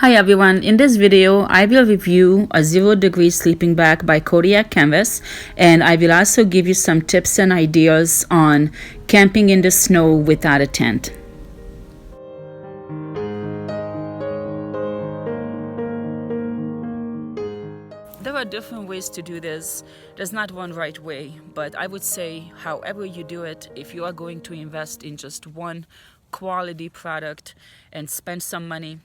Hi everyone, in this video I will review a 0-degree sleeping bag by Kodiak Canvas, and I will also give you some tips and ideas on camping in the snow without a tent. There are different ways to do this. There's not one right way, but I would say however you do it, if you are going to invest in just one quality product and spend some money,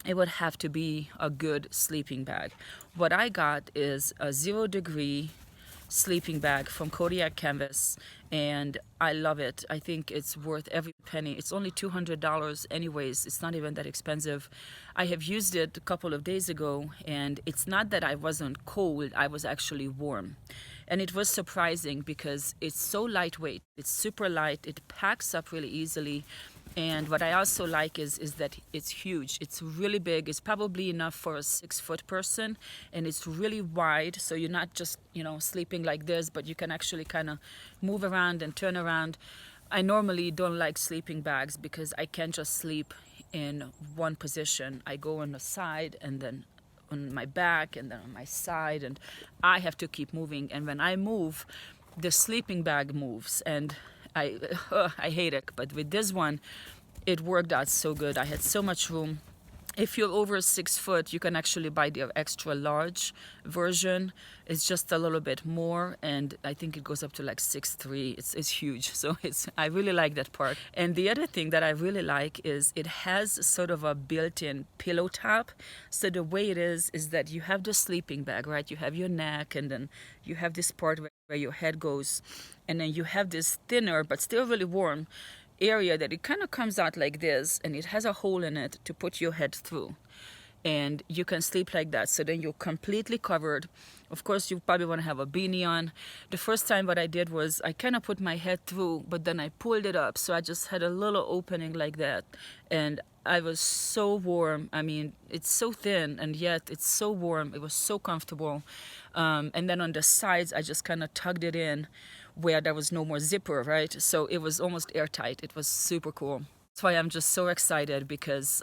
it would have to be a good sleeping bag. What I got is a 0-degree sleeping bag from Kodiak Canvas, and I love it. I think it's worth every penny. It's only $200 anyways. It's not even that expensive. I have used it a couple of days ago, and it's not that I wasn't cold, I was actually warm. And it was surprising because it's so lightweight. It's super light. It packs up really easily. And what I also like is that it's huge. It's really big. It's probably enough for a 6-foot person, and it's really wide. So you're not just, sleeping like this, but you can actually kind of move around and turn around. I normally don't like sleeping bags because I can't just sleep in one position. I go on the side and then on my back and then on my side, and I have to keep moving. And when I move, the sleeping bag moves, and I hate it. But with this one, it worked out so good. I had so much room. If you're over 6 foot, you can actually buy the extra large version. It's just a little bit more, and I think it goes up to like 6'3". It's huge. So I really like that part. And the other thing that I really like is it has sort of a built-in pillow top. So the way it is that you have the sleeping bag, right? You have your neck, and then you have this part where your head goes, and then you have this thinner but still really warm area that it kind of comes out like this, and it has a hole in it to put your head through, and you can sleep like that. So then you're completely covered. Of course, you probably want to have a beanie on. The first time what I did was I kind of put my head through, but then I pulled it up, so I just had a little opening like that, and I was so warm. I mean, it's so thin and yet it's so warm. It was so comfortable. And then on the sides I just kind of tugged it in where there was no more zipper, right? So it was almost airtight. It was super cool. That's why I'm just so excited, because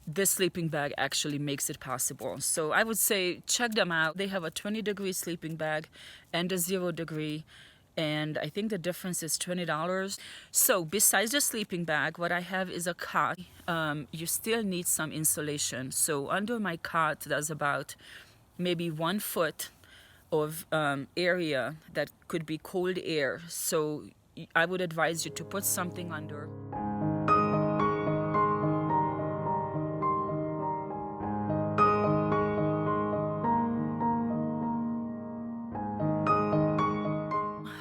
this sleeping bag actually makes it possible. So I would say check them out. They have a 20-degree sleeping bag and a 0-degree, and I think the difference is $20. So besides the sleeping bag, what I have is a cot. You still need some insulation. So under my cot, there's about maybe 1 foot of area that could be cold air. So I would advise you to put something under.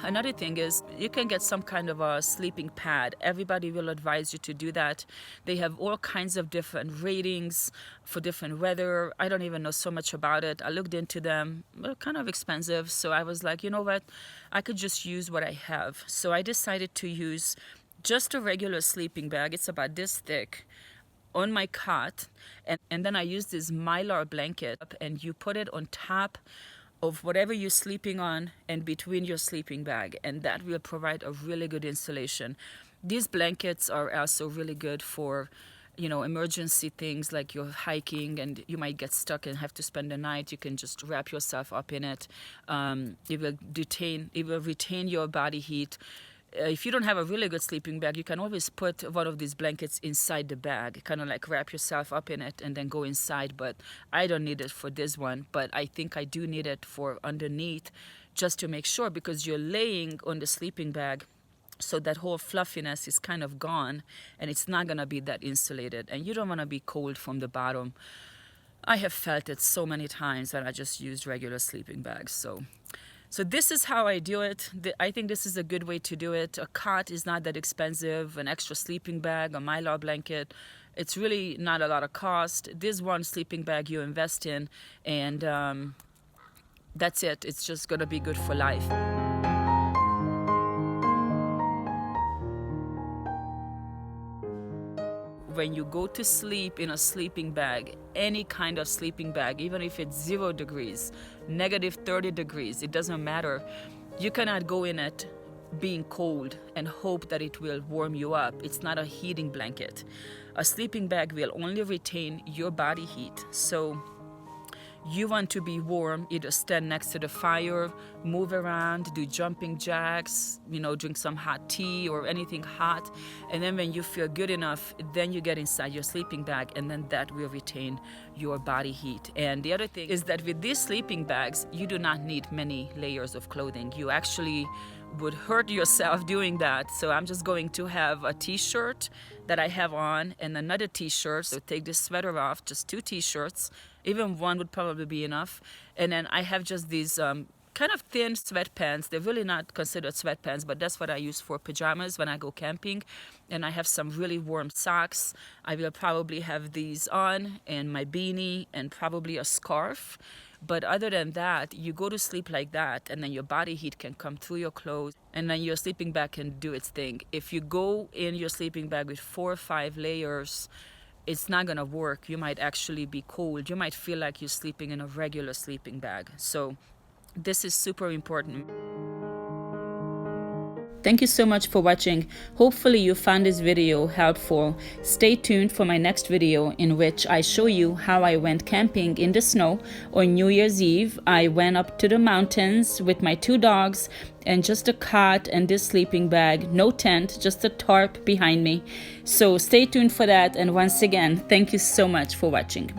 Another thing is you can get some kind of a sleeping pad. Everybody will advise you to do that. They have all kinds of different ratings for different weather. I don't even know so much about it. I looked into them. They're kind of expensive. So I was like, you know what? I could just use what I have. So I decided to use just a regular sleeping bag. It's about this thick on my cot. And then I used this Mylar blanket, and you put it on top of whatever you're sleeping on and between your sleeping bag, and that will provide a really good insulation. These blankets are also really good for emergency things like you're hiking and you might get stuck and have to spend the night. You can just wrap yourself up in it. It will retain your body heat. If you don't have a really good sleeping bag, you can always put one of these blankets inside the bag, kind of like wrap yourself up in it and then go inside. But I don't need it for this one, but I think I do need it for underneath, just to make sure, because you're laying on the sleeping bag, so that whole fluffiness is kind of gone, and it's not going to be that insulated, and you don't want to be cold from the bottom. I have felt it so many times when I just used regular sleeping bags. So this is how I do it. I think this is a good way to do it. A cot is not that expensive. An extra sleeping bag, a Mylar blanket, it's really not a lot of cost. This one sleeping bag you invest in, and that's it. It's just going to be good for life. When you go to sleep in a sleeping bag, any kind of sleeping bag, even if it's 0 degrees, negative 30 degrees, it doesn't matter. You cannot go in it being cold and hope that it will warm you up. It's not a heating blanket. A sleeping bag will only retain your body heat. So you want to be warm, either stand next to the fire, move around, do jumping jacks, drink some hot tea or anything hot. And then when you feel good enough, then you get inside your sleeping bag, and then that will retain your body heat. And the other thing is that with these sleeping bags, you do not need many layers of clothing. You actually would hurt yourself doing that. So I'm just going to have a t-shirt that I have on and another t-shirt. So take this sweater off, just 2 t-shirts. Even one would probably be enough. And then I have just these kind of thin sweatpants. They're really not considered sweatpants, but that's what I use for pajamas when I go camping. And I have some really warm socks. I will probably have these on, and my beanie, and probably a scarf. But other than that, you go to sleep like that, and then your body heat can come through your clothes, and then your sleeping bag can do its thing. If you go in your sleeping bag with 4 or 5 layers, it's not gonna work. You might actually be cold. You might feel like you're sleeping in a regular sleeping bag. So this is super important. Thank you so much for watching. Hopefully you found this video helpful. Stay tuned for my next video, in which I show you how I went camping in the snow on New Year's Eve. I went up to the mountains with my 2 dogs and just a cot and this sleeping bag, no tent, just a tarp behind me. So stay tuned for that, and once again, thank you so much for watching.